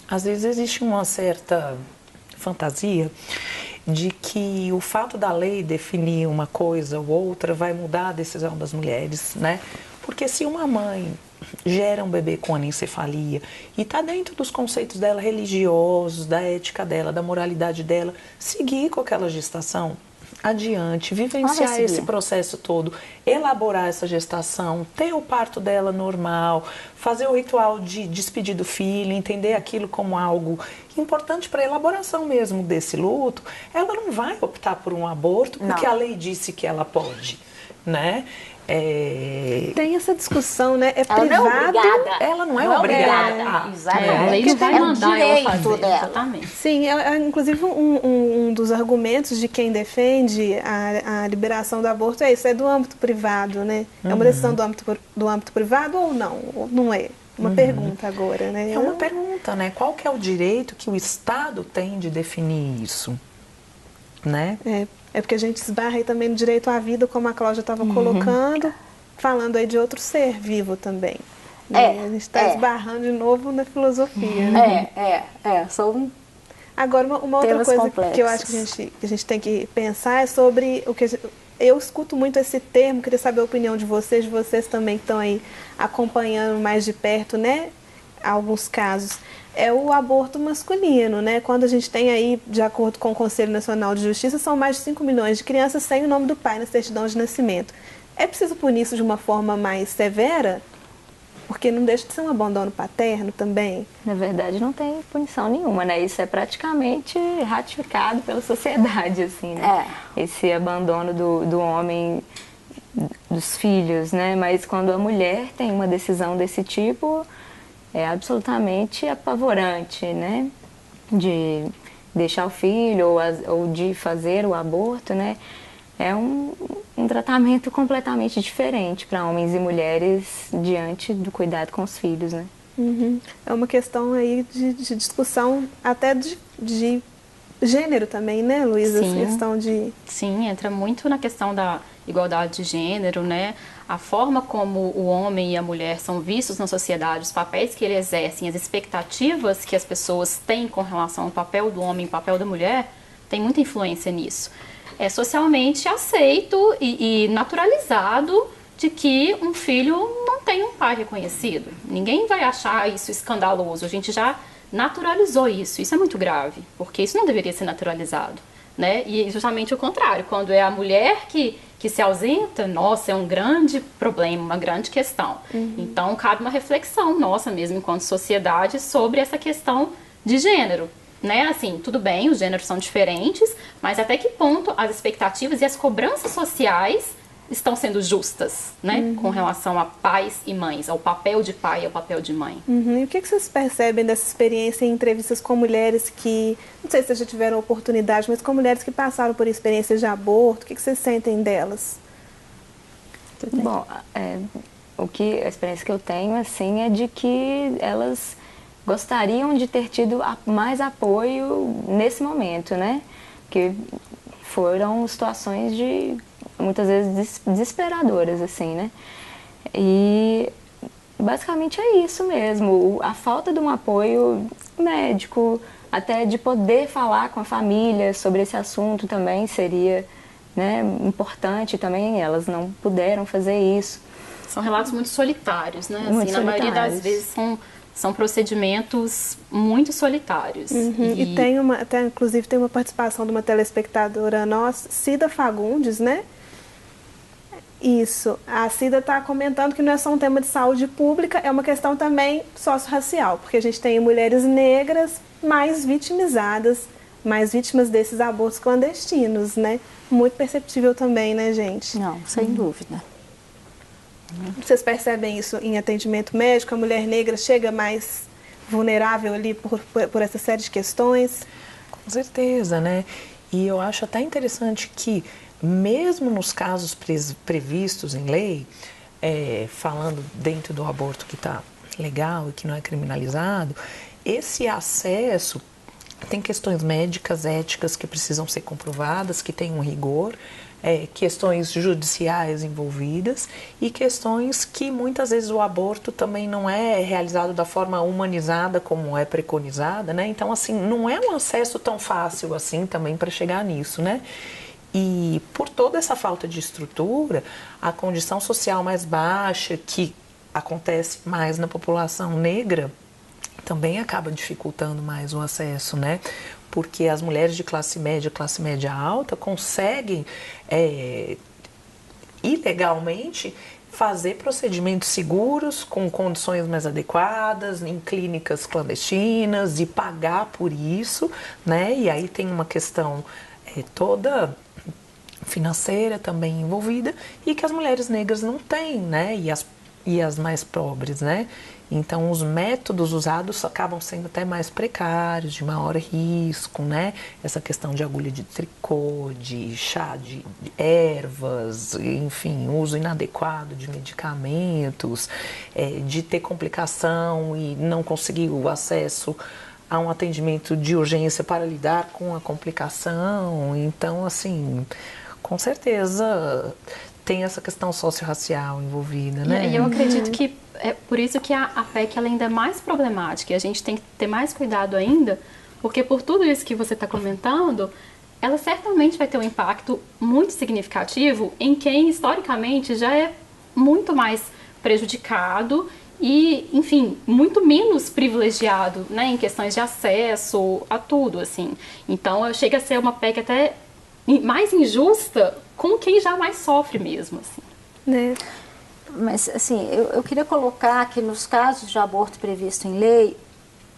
Speaker 4: às vezes existe uma certa fantasia de que o fato da lei definir uma coisa ou outra vai mudar a decisão das mulheres, né? Porque se uma mãe gera um bebê com anencefalia e está dentro dos conceitos dela religiosos, da ética dela, da moralidade dela, seguir com aquela gestação adiante, vivenciar esse processo todo, elaborar essa gestação, ter o parto dela normal, fazer o ritual de despedir do filho, entender aquilo como algo importante para a elaboração mesmo desse luto, ela não vai optar por um aborto porque a lei disse que ela pode, né?
Speaker 1: Tem essa discussão, né? É
Speaker 2: ela
Speaker 1: privado.
Speaker 2: Não é obrigada.
Speaker 4: Ela não é obrigada.
Speaker 2: Exatamente.
Speaker 5: A lei não vai mandar ela fazer. Exatamente.
Speaker 1: Sim, inclusive um dos argumentos de quem defende a liberação do aborto é isso, é do âmbito privado, né? É uma decisão do âmbito privado ou não? Ou não é? Uma pergunta agora, né?
Speaker 4: É uma pergunta, né? Qual que é o direito que o Estado tem de definir isso, né?
Speaker 1: É porque a gente esbarra aí também no direito à vida, como a Cláudia estava colocando, falando aí de outro ser vivo também. Né? A gente está esbarrando de novo na filosofia. Né?
Speaker 2: São
Speaker 1: Agora, uma outra coisa complexos. Que eu acho que a gente tem que pensar é sobre o que eu escuto muito esse termo, queria saber a opinião de vocês também que estão aí acompanhando mais de perto, né? alguns casos, é o aborto masculino, né? Quando a gente tem aí, de acordo com o Conselho Nacional de Justiça, são mais de 5 milhões de crianças sem o nome do pai na certidão de nascimento. É preciso punir isso de uma forma mais severa? Porque não deixa de ser um abandono paterno também.
Speaker 3: Na verdade, não tem punição nenhuma, né? Isso é praticamente ratificado pela sociedade, assim, né? Esse abandono do homem, dos filhos, né? Mas quando a mulher tem uma decisão desse tipo, é absolutamente apavorante, né? De deixar o filho ou de fazer o aborto, né? É um tratamento completamente diferente para homens e mulheres diante do cuidado com os filhos, né?
Speaker 1: Uhum. É uma questão aí de discussão até de gênero também, né, Luísa?
Speaker 5: Sim.
Speaker 1: Questão de...
Speaker 5: Sim, entra muito na questão da igualdade de gênero, né? A forma como o homem e a mulher são vistos na sociedade, os papéis que eles exercem, as expectativas que as pessoas têm com relação ao papel do homem e o papel da mulher, tem muita influência nisso. É socialmente aceito e naturalizado de que um filho não tem um pai reconhecido. Ninguém vai achar isso escandaloso. A gente já naturalizou isso. Isso é muito grave, porque isso não deveria ser naturalizado, né? E justamente o contrário, quando é a mulher que se ausenta, nossa, é um grande problema, uma grande questão. Então, cabe uma reflexão nossa mesmo, enquanto sociedade, sobre essa questão de gênero. Né? Assim, tudo bem, os gêneros são diferentes, mas até que ponto as expectativas e as cobranças sociais estão sendo justas, né? Com relação a pais e mães, ao papel de pai e ao papel de mãe.
Speaker 1: E o que vocês percebem dessa experiência em entrevistas com mulheres que, não sei se vocês já tiveram oportunidade, mas com mulheres que passaram por experiências de aborto, o que vocês sentem delas?
Speaker 3: Bom, a experiência que eu tenho, assim, é de que elas gostariam de ter tido mais apoio nesse momento, né? Que foram situações muitas vezes desesperadoras, assim, né? E basicamente é isso mesmo, a falta de um apoio médico, até de poder falar com a família sobre esse assunto também seria, né, importante também, elas não puderam fazer isso.
Speaker 5: São relatos muito solitários, né?
Speaker 3: Muito
Speaker 5: assim, na maioria das vezes são procedimentos muito solitários.
Speaker 1: E tem inclusive tem uma participação de uma telespectadora nossa, Cida Fagundes, né? Isso. A Cida está comentando que não é só um tema de saúde pública, é uma questão também socio-racial, porque a gente tem mulheres negras mais vitimizadas, mais vítimas desses abortos clandestinos, né? Muito perceptível também, né, gente?
Speaker 2: Não, sem dúvida.
Speaker 1: Vocês percebem isso em atendimento médico? A mulher negra chega mais vulnerável ali por essa série de questões?
Speaker 4: Com certeza, né? E eu acho até interessante que, mesmo nos casos previstos em lei, falando dentro do aborto que está legal e que não é criminalizado, esse acesso tem questões médicas, éticas que precisam ser comprovadas, que tem um rigor, questões judiciais envolvidas e questões que muitas vezes o aborto também não é realizado da forma humanizada como é preconizada, né? Então, assim, não é um acesso tão fácil assim também para chegar nisso, né? E por toda essa falta de estrutura, a condição social mais baixa, que acontece mais na população negra, também acaba dificultando mais o acesso, né? Porque as mulheres de classe média alta conseguem ilegalmente fazer procedimentos seguros, com condições mais adequadas, em clínicas clandestinas e pagar por isso, né? E aí tem uma questão toda financeira também envolvida e que as mulheres negras não têm, né? E as mais pobres, né? Então, os métodos usados acabam sendo até mais precários, de maior risco, né? Essa questão de agulha de tricô, de chá de ervas, enfim, uso inadequado de medicamentos, de ter complicação e não conseguir o acesso a um atendimento de urgência para lidar com a complicação. Então, assim, com certeza tem essa questão socio-racial envolvida, né?
Speaker 5: E eu acredito que é por isso que a PEC ela ainda é mais problemática e a gente tem que ter mais cuidado ainda, porque por tudo isso que você está comentando, ela certamente vai ter um impacto muito significativo em quem historicamente já é muito mais prejudicado e, enfim, muito menos privilegiado, né, em questões de acesso a tudo, assim. Então, chega a ser uma PEC até mais injusta com quem já mais sofre mesmo, assim.
Speaker 1: Né?
Speaker 2: Mas, assim, eu queria colocar que nos casos de aborto previsto em lei,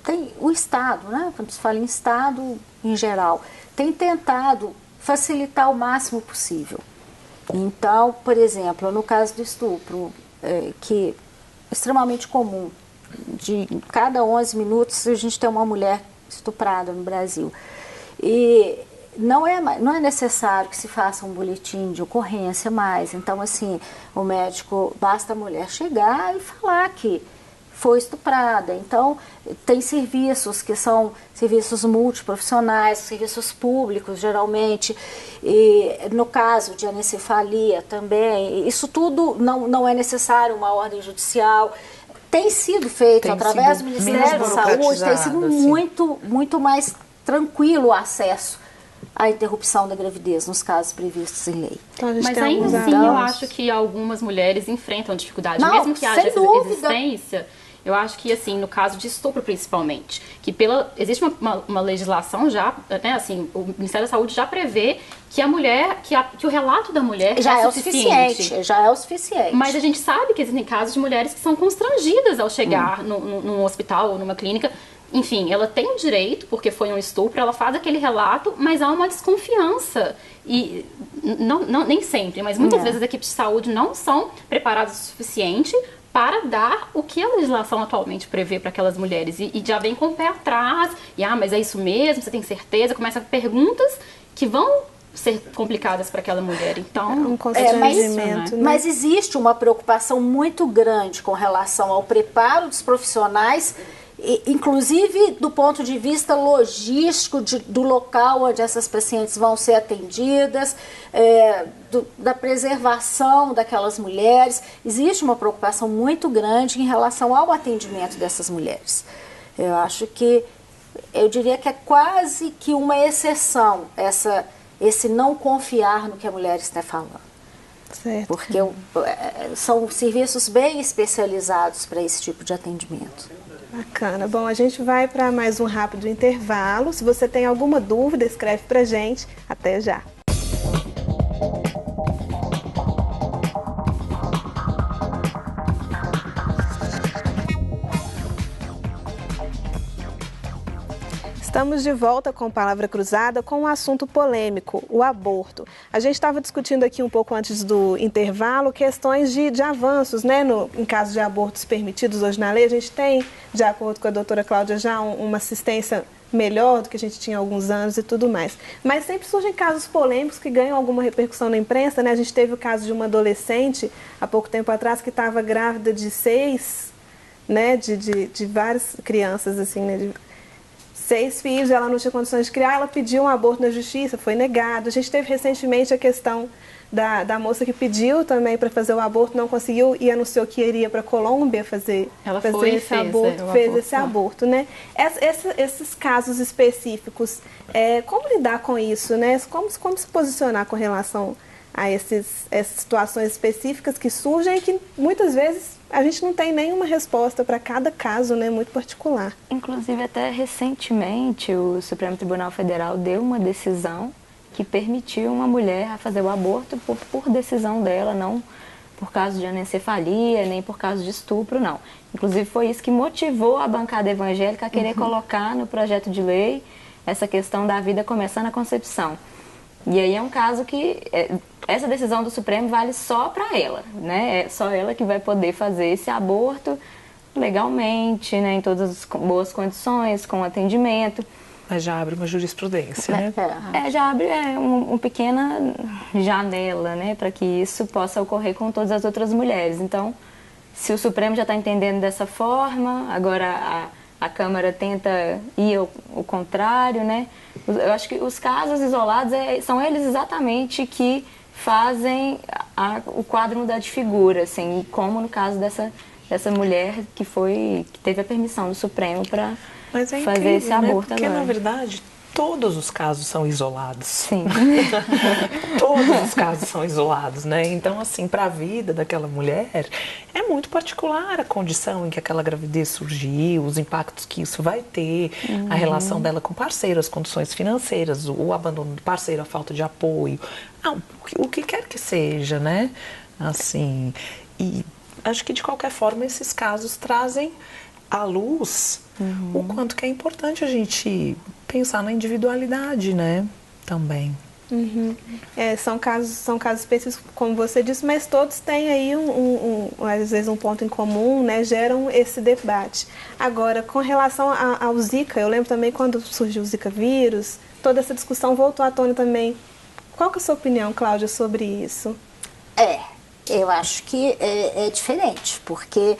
Speaker 2: tem o Estado, né, quando se fala em Estado em geral, tem tentado facilitar o máximo possível. Então, por exemplo, no caso do estupro, que é extremamente comum, de cada 11 minutos a gente tem uma mulher estuprada no Brasil. E não é necessário que se faça um boletim de ocorrência mais. Então, assim, o médico, basta a mulher chegar e falar que foi estuprada. Então, tem serviços que são serviços multiprofissionais, serviços públicos, geralmente. E no caso de anencefalia também, isso tudo não é necessário uma ordem judicial. Tem sido feito através do Ministério da Saúde, tem sido muito mais tranquilo o acesso à interrupção da gravidez nos casos previstos em lei.
Speaker 1: Então,
Speaker 5: mas ainda assim, eu acho que algumas mulheres enfrentam dificuldade, mesmo que haja essa resistência. Eu acho que, assim, no caso de estupro principalmente, que existe uma legislação já, né, assim, o Ministério da Saúde já prevê que a mulher, que o relato da mulher
Speaker 2: já é o suficiente. Já é o suficiente.
Speaker 5: Mas a gente sabe que existem casos de mulheres que são constrangidas ao chegar num hospital ou numa clínica. Enfim, ela tem o direito, porque foi um estupro, ela faz aquele relato, mas há uma desconfiança. E nem sempre, mas muitas vezes as equipes de saúde não são preparadas o suficiente para dar o que a legislação atualmente prevê para aquelas mulheres. E já vem com o pé atrás, mas é isso mesmo, você tem certeza? Começa perguntas que vão ser complicadas para aquela mulher. Então,
Speaker 1: um constrangimento, né?
Speaker 2: Mas existe uma preocupação muito grande com relação ao preparo dos profissionais, inclusive do ponto de vista logístico do local onde essas pacientes vão ser atendidas, da preservação daquelas mulheres. Existe uma preocupação muito grande em relação ao atendimento dessas mulheres. Eu diria que é quase que uma exceção esse não confiar no que a mulher está falando.
Speaker 1: Certo.
Speaker 2: Porque são serviços bem especializados para esse tipo de atendimento.
Speaker 1: Bacana. Bom, a gente vai para mais um rápido intervalo. Se você tem alguma dúvida, escreve para a gente. Até já. Estamos de volta com Palavra Cruzada com um assunto polêmico, o aborto. A gente estava discutindo aqui um pouco antes do intervalo questões de avanços, né? Em caso de abortos permitidos hoje na lei, a gente tem, de acordo com a doutora Cláudia, já uma assistência melhor do que a gente tinha há alguns anos e tudo mais. Mas sempre surgem casos polêmicos que ganham alguma repercussão na imprensa, né? A gente teve o caso de uma adolescente, há pouco tempo atrás, que estava grávida de 6, né? De várias crianças, assim, né? 6 filhos, ela não tinha condições de criar, ela pediu um aborto na justiça, foi negado. A gente teve recentemente a questão da moça que pediu também para fazer o aborto, não conseguiu e anunciou que iria para a Colômbia fazer esse aborto, né? Esses casos específicos, como lidar com isso, né? Como se posicionar com relação a essas situações específicas que surgem e que muitas vezes a gente não tem nenhuma resposta para cada caso, né, muito particular.
Speaker 3: Inclusive, até recentemente, o Supremo Tribunal Federal deu uma decisão que permitiu uma mulher fazer o aborto por decisão dela, não por causa de anencefalia, nem por causa de estupro, não. Inclusive, foi isso que motivou a bancada evangélica a querer colocar no projeto de lei essa questão da vida começando na concepção. E aí é um caso que essa decisão do Supremo vale só para ela, né? É só ela que vai poder fazer esse aborto legalmente, né? Em todas as boas condições, com atendimento.
Speaker 4: Mas já abre uma jurisprudência, né?
Speaker 3: Já abre uma pequena janela, né? Para que isso possa ocorrer com todas as outras mulheres. Então, se o Supremo já está entendendo dessa forma, agora a Câmara tenta ir ao contrário, né? Eu acho que os casos isolados são eles exatamente que fazem o quadro mudar de figura, assim, como no caso dessa mulher que teve a permissão do Supremo para fazer esse aborto,
Speaker 4: né? Porque, na verdade, todos os casos são isolados.
Speaker 3: Sim.
Speaker 4: Todos os casos são isolados, né? Então, assim, para a vida daquela mulher, é muito particular a condição em que aquela gravidez surgiu, os impactos que isso vai ter, a relação dela com o parceiro, as condições financeiras, o abandono do parceiro, a falta de apoio, o que quer que seja, né? Assim, e acho que de qualquer forma esses casos trazem à luz o quanto que é importante a gente pensar na individualidade, né? Também.
Speaker 1: São casos específicos, como você disse, mas todos têm aí às vezes um ponto em comum, né? Geram esse debate. Agora, com relação ao Zika, eu lembro também quando surgiu o Zika vírus, toda essa discussão voltou à tona também. Qual que é a sua opinião, Cláudia, sobre isso?
Speaker 2: Eu acho que é diferente, porque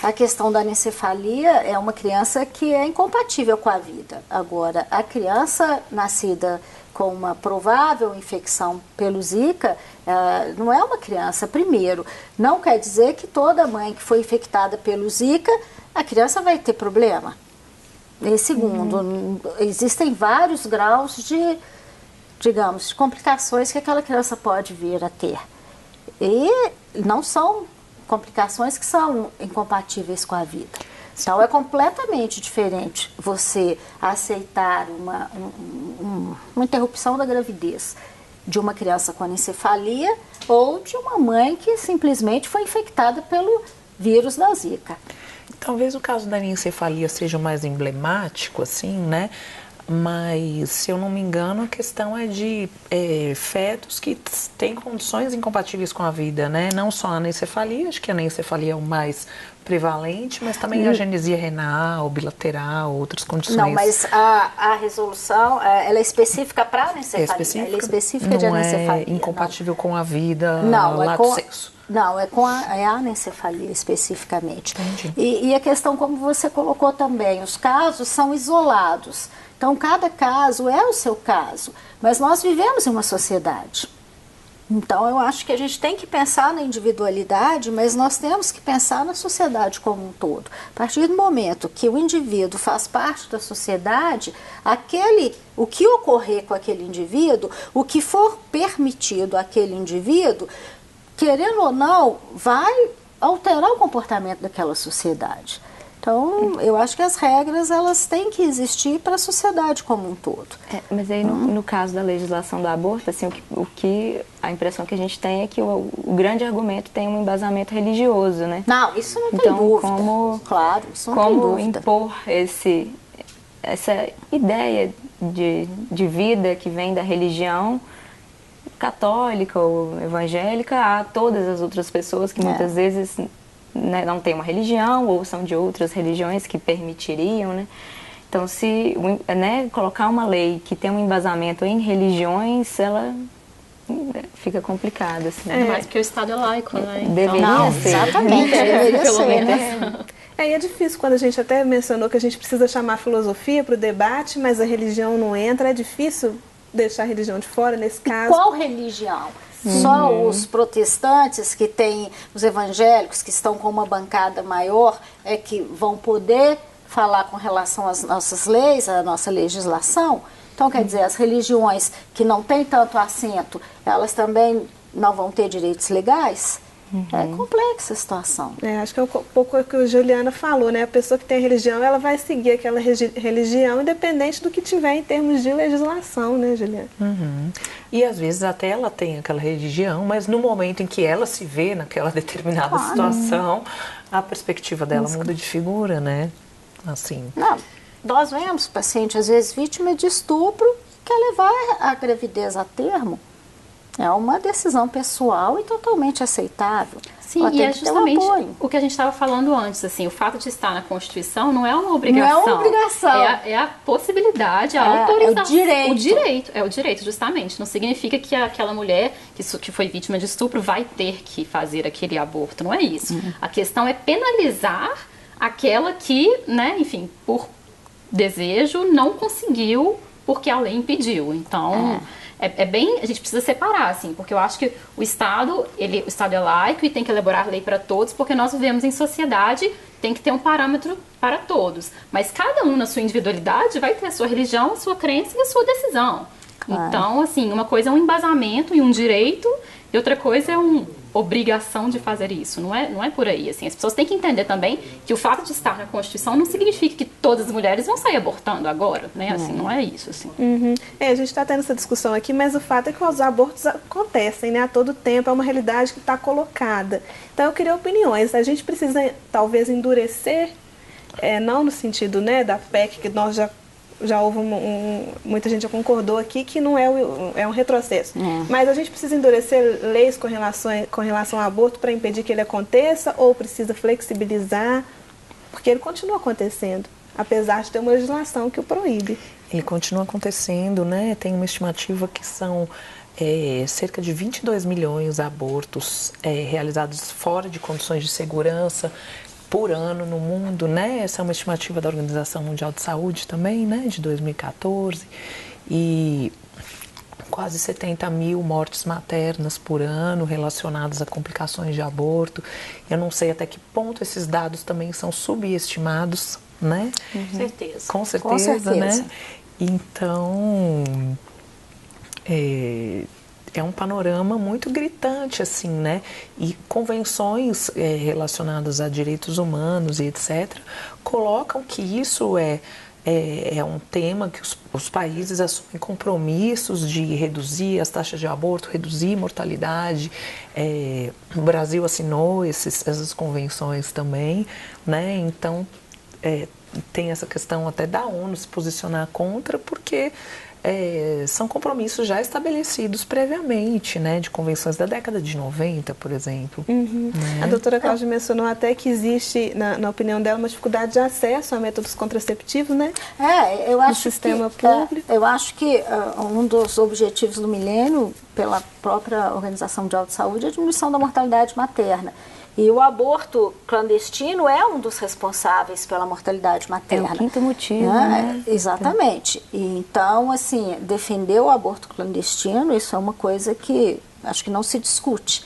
Speaker 2: a questão da anencefalia é uma criança que é incompatível com a vida. Agora, a criança nascida com uma provável infecção pelo Zika, não é uma criança, primeiro, não quer dizer que toda mãe que foi infectada pelo Zika, a criança vai ter problema. E segundo, existem vários graus de, digamos, de complicações que aquela criança pode vir a ter. E não são complicações que são incompatíveis com a vida. Então, é completamente diferente você aceitar uma interrupção da gravidez de uma criança com anencefalia ou de uma mãe que simplesmente foi infectada pelo vírus da Zika.
Speaker 4: Talvez o caso da anencefalia seja o mais emblemático, assim, né? Mas, se eu não me engano, a questão é de fetos que têm condições incompatíveis com a vida, né? Não só a anencefalia, acho que a anencefalia é o mais prevalente, mas também a agenesia renal, bilateral, outras condições.
Speaker 2: Não, mas a resolução, ela é específica para a anencefalia.
Speaker 4: Ela
Speaker 2: é específica de anencefalia.
Speaker 4: Não é incompatível com a vida,
Speaker 2: lato
Speaker 4: sensu.
Speaker 2: Não, é a anencefalia especificamente.
Speaker 4: Entendi.
Speaker 2: E a questão, como você colocou também, os casos são isolados. Então, cada caso é o seu caso, mas nós vivemos em uma sociedade. Então, eu acho que a gente tem que pensar na individualidade, mas nós temos que pensar na sociedade como um todo. A partir do momento que o indivíduo faz parte da sociedade, o que ocorrer com aquele indivíduo, o que for permitido àquele indivíduo, querendo ou não, vai alterar o comportamento daquela sociedade. Então, eu acho que as regras, elas têm que existir para a sociedade como um todo.
Speaker 3: Mas aí, no caso da legislação do aborto, assim, a impressão que a gente tem é que o grande argumento tem um embasamento religioso, né?
Speaker 2: Não, isso não tem dúvida. Claro, isso não tem dúvida.
Speaker 3: Como impor essa ideia de vida que vem da religião católica ou evangélica a todas as outras pessoas que muitas vezes, né, não têm uma religião ou são de outras religiões que permitiriam, né? Então, se colocar uma lei que tem um embasamento em religiões, ela fica complicada. Assim.
Speaker 5: Mais porque o Estado é laico, né?
Speaker 3: Deveria ser.
Speaker 2: Exatamente, deveria ser.
Speaker 1: Né? E é difícil quando a gente até mencionou que a gente precisa chamar a filosofia para o debate, mas a religião não entra, é difícil deixar a religião de fora nesse caso.
Speaker 2: Qual religião? Só os protestantes que têm, os evangélicos que estão com uma bancada maior é que vão poder falar com relação às nossas leis, à nossa legislação. Então, quer dizer, as religiões que não têm tanto assento, elas também não vão ter direitos legais? É complexa a situação.
Speaker 1: Acho que é um pouco o que a Juliana falou, né? A pessoa que tem religião, ela vai seguir aquela religião independente do que tiver em termos de legislação, né, Juliana?
Speaker 4: E às vezes até ela tem aquela religião, mas no momento em que ela se vê naquela determinada situação, a perspectiva dela muda de figura, né? Assim.
Speaker 2: Não, nós vemos paciente, às vezes, vítima de estupro, que quer levar a gravidez a termo. É uma decisão pessoal e totalmente aceitável.
Speaker 5: Sim, e é justamente o que a gente estava falando antes, assim, o fato de estar na Constituição não é uma obrigação.
Speaker 2: Não é uma obrigação.
Speaker 5: É a possibilidade, a autorização.
Speaker 2: É o direito.
Speaker 5: É o direito, justamente. Não significa que aquela mulher que foi vítima de estupro vai ter que fazer aquele aborto, não é isso. A questão é penalizar aquela que, né, enfim, por desejo não conseguiu porque a lei impediu. Então, a gente precisa separar, assim, porque eu acho que o Estado é laico e tem que elaborar lei para todos, porque nós vivemos em sociedade, tem que ter um parâmetro para todos. Mas cada um, na sua individualidade, vai ter a sua religião, a sua crença e a sua decisão. Claro. Então, assim, uma coisa é um embasamento e um direito, e outra coisa é uma obrigação de fazer isso. Não é por aí, assim. As pessoas têm que entender também que o fato de estar na Constituição não significa que todas as mulheres vão sair abortando agora, né? Assim, não é isso, assim.
Speaker 1: A gente está tendo essa discussão aqui, mas o fato é que os abortos acontecem, né? A todo tempo, é uma realidade que está colocada. Então, eu queria opiniões. A gente precisa, talvez, endurecer, não no sentido, né, da PEC, que nós já houve muita gente já concordou aqui que não é um retrocesso. Mas a gente precisa endurecer leis com relação ao aborto para impedir que ele aconteça, ou precisa flexibilizar? Porque ele continua acontecendo, apesar de ter uma legislação que o proíbe.
Speaker 4: Ele continua acontecendo, né? Tem uma estimativa que são cerca de 22 milhões de abortos realizados fora de condições de segurança por ano no mundo, né? Essa é uma estimativa da Organização Mundial de Saúde também, né? De 2014. E quase 70 mil mortes maternas por ano relacionadas a complicações de aborto. Eu não sei até que ponto esses dados também são subestimados, né?
Speaker 2: Certeza.
Speaker 4: Com certeza, né? Então, é um panorama muito gritante, assim, né? E convenções relacionadas a direitos humanos e etc. colocam que isso é um tema que os países assumem compromissos de reduzir as taxas de aborto, reduzir mortalidade. O Brasil assinou essas convenções também, né? Então, tem essa questão até da ONU se posicionar contra, porque são compromissos já estabelecidos previamente, né, de convenções da década de 90, por exemplo. Né?
Speaker 1: A doutora Cláudia mencionou até que existe, na opinião dela, uma dificuldade de acesso a métodos contraceptivos, né?
Speaker 2: Eu acho
Speaker 1: no sistema público.
Speaker 2: Eu acho que um dos objetivos do milênio, pela própria Organização Mundial de Saúde, é a diminuição da mortalidade materna. E o aborto clandestino é um dos responsáveis pela mortalidade materna.
Speaker 3: É o quinto motivo, né?
Speaker 2: Exatamente. E, então, assim, defender o aborto clandestino, isso é uma coisa que acho que não se discute.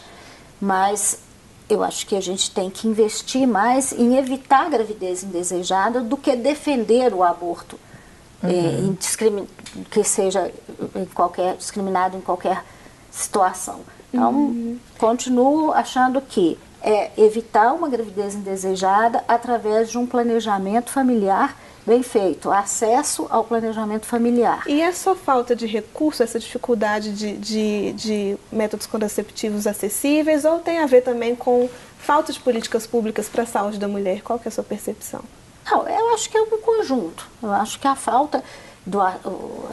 Speaker 2: Mas eu acho que a gente tem que investir mais em evitar a gravidez indesejada do que defender o aborto que seja discriminado em qualquer situação. Então, continuo achando que evitar uma gravidez indesejada através de um planejamento familiar bem feito, acesso ao planejamento familiar.
Speaker 1: E é só falta de recurso, essa dificuldade de métodos contraceptivos acessíveis, ou tem a ver também com falta de políticas públicas para a saúde da mulher? Qual que é a sua percepção?
Speaker 2: Não, eu acho que é um conjunto. Eu acho que a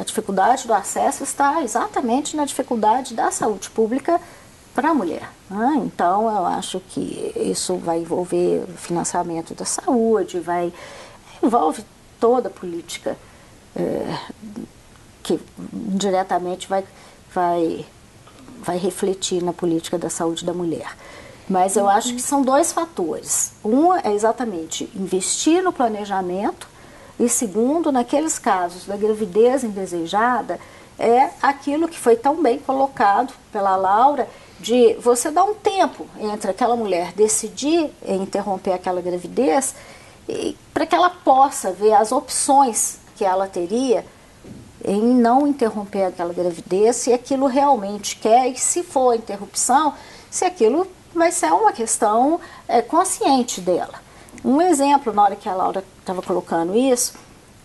Speaker 2: dificuldade do acesso está exatamente na dificuldade da saúde pública para a mulher. Então, eu acho que isso vai envolver o financiamento da saúde, envolve toda a política que diretamente vai refletir na política da saúde da mulher. Mas eu acho que são dois fatores. Um é exatamente investir no planejamento e segundo, naqueles casos da gravidez indesejada, é aquilo que foi tão bem colocado pela Laura, de você dar um tempo entre aquela mulher decidir interromper aquela gravidez para que ela possa ver as opções que ela teria em não interromper aquela gravidez, se aquilo realmente quer, e se for a interrupção, se aquilo vai ser uma questão consciente dela. Um exemplo, na hora que a Laura estava colocando isso,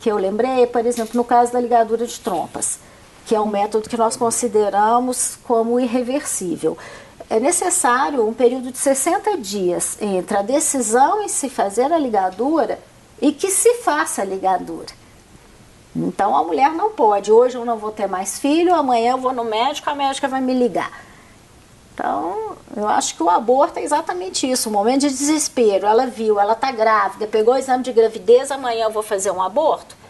Speaker 2: que eu lembrei, por exemplo, no caso da ligadura de trompas, que é um método que nós consideramos como irreversível. É necessário um período de 60 dias entre a decisão em se fazer a ligadura e que se faça a ligadura. Então a mulher não pode, hoje eu não vou ter mais filho, amanhã eu vou no médico, a médica vai me ligar. Então, eu acho que o aborto é exatamente isso, um momento de desespero. Ela viu, ela está grávida, pegou o exame de gravidez, amanhã eu vou fazer um aborto.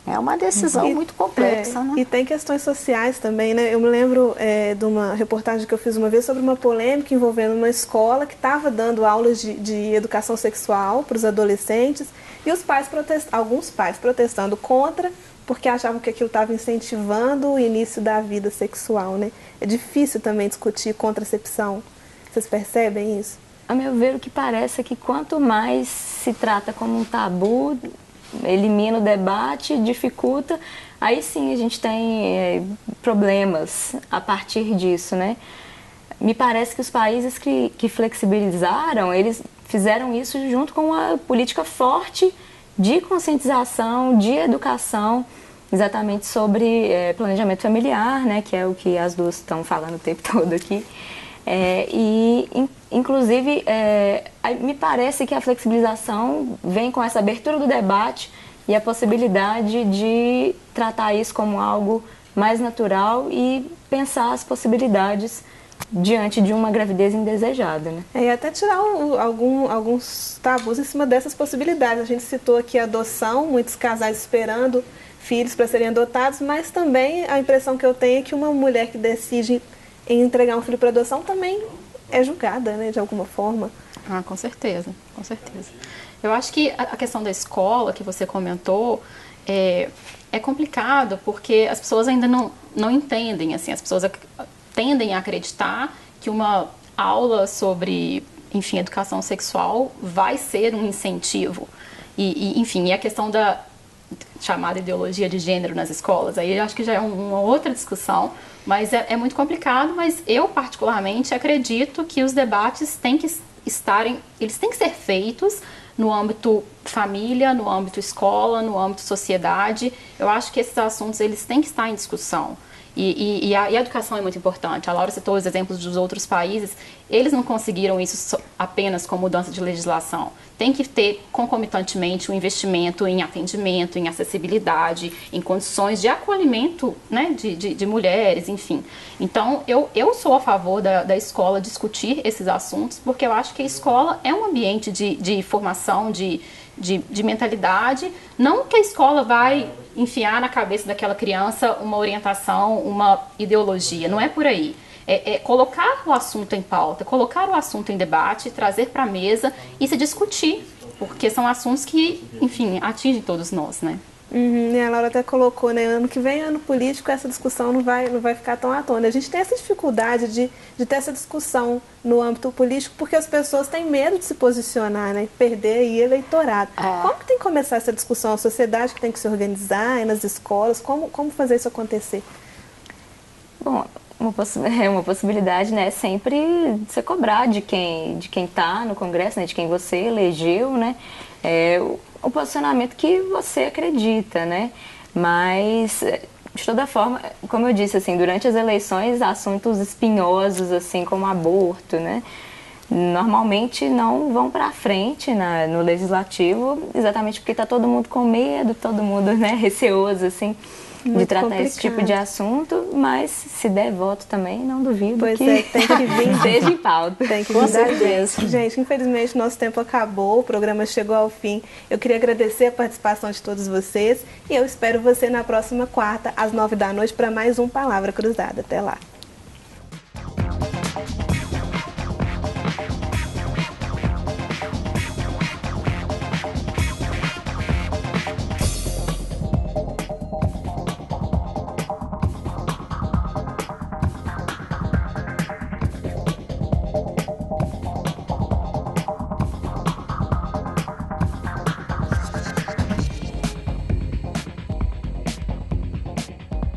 Speaker 2: É uma decisão muito complexa, né?
Speaker 1: E tem questões sociais também, né? Eu me lembro de uma reportagem que eu fiz uma vez sobre uma polêmica envolvendo uma escola que estava dando aulas de educação sexual para os adolescentes e os pais alguns pais protestando contra porque achavam que aquilo estava incentivando o início da vida sexual, né? É difícil também discutir contracepção. Vocês percebem isso?
Speaker 3: A meu ver, o que parece é que quanto mais se trata como um tabu, elimina o debate, dificulta, aí sim a gente tem problemas a partir disso, né? Me parece que os países que flexibilizaram, eles fizeram isso junto com uma política forte de conscientização, de educação, exatamente sobre planejamento familiar, né, que é o que as duas estão falando o tempo todo aqui. Inclusive, me parece que a flexibilização vem com essa abertura do debate e a possibilidade de tratar isso como algo mais natural e pensar as possibilidades diante de uma gravidez indesejada, né?
Speaker 1: E até tirar alguns tabus em cima dessas possibilidades. A gente citou aqui a adoção, muitos casais esperando filhos para serem adotados, mas também a impressão que eu tenho é que uma mulher que decide em entregar um filho para adoção também é julgada, né, de alguma forma.
Speaker 5: Ah, com certeza, com certeza. Eu acho que a questão da escola que você comentou é complicado porque as pessoas ainda não entendem, assim, as pessoas tendem a acreditar que uma aula sobre, enfim, educação sexual vai ser um incentivo. Enfim, a questão da chamada ideologia de gênero nas escolas, aí eu acho que já é uma outra discussão, mas é muito complicado, mas eu particularmente acredito que os debates têm que eles têm que ser feitos no âmbito família, no âmbito escola, no âmbito sociedade. Eu acho que esses assuntos eles têm que estar em discussão. E a educação é muito importante. A Laura citou os exemplos dos outros países. Eles não conseguiram isso apenas com mudança de legislação. Tem que ter, concomitantemente, um investimento em atendimento, em acessibilidade, em condições de acolhimento, né, de mulheres, enfim. Então, eu sou a favor da escola discutir esses assuntos, porque eu acho que a escola é um ambiente de formação, de mentalidade. Não que a escola vai enfiar na cabeça daquela criança uma orientação, uma ideologia, não é por aí. É colocar o assunto em pauta, colocar o assunto em debate, trazer para a mesa e se discutir, porque são assuntos que, enfim, atingem todos nós, né?
Speaker 1: E a Laura até colocou, né, ano que vem, ano político, essa discussão não vai ficar tão à tona. A gente tem essa dificuldade de ter essa discussão no âmbito político porque as pessoas têm medo de se posicionar, né, perder aí eleitorado. Como que tem que começar essa discussão? A sociedade que tem que se organizar, nas escolas, como fazer isso acontecer?
Speaker 3: Bom, uma possibilidade, né, é sempre você cobrar de quem está no Congresso, né, de quem você elegeu, né, o posicionamento que você acredita, né? Mas, de toda forma, como eu disse, assim, durante as eleições, assuntos espinhosos, assim, como aborto, né? Normalmente não vão para frente no legislativo, exatamente porque está todo mundo com medo, todo mundo, né, receoso, assim,
Speaker 1: muito
Speaker 3: de tratar
Speaker 1: complicado.
Speaker 3: Esse tipo de assunto, mas se der voto também, não duvido
Speaker 1: pois
Speaker 3: que
Speaker 1: tem que vir
Speaker 3: esteja em pauta.
Speaker 1: Tem que vir da gente. Gente, infelizmente nosso tempo acabou, o programa chegou ao fim. Eu queria agradecer a participação de todos vocês e eu espero você na próxima quarta, às 9 da noite, para mais um Palavra Cruzada. Até lá.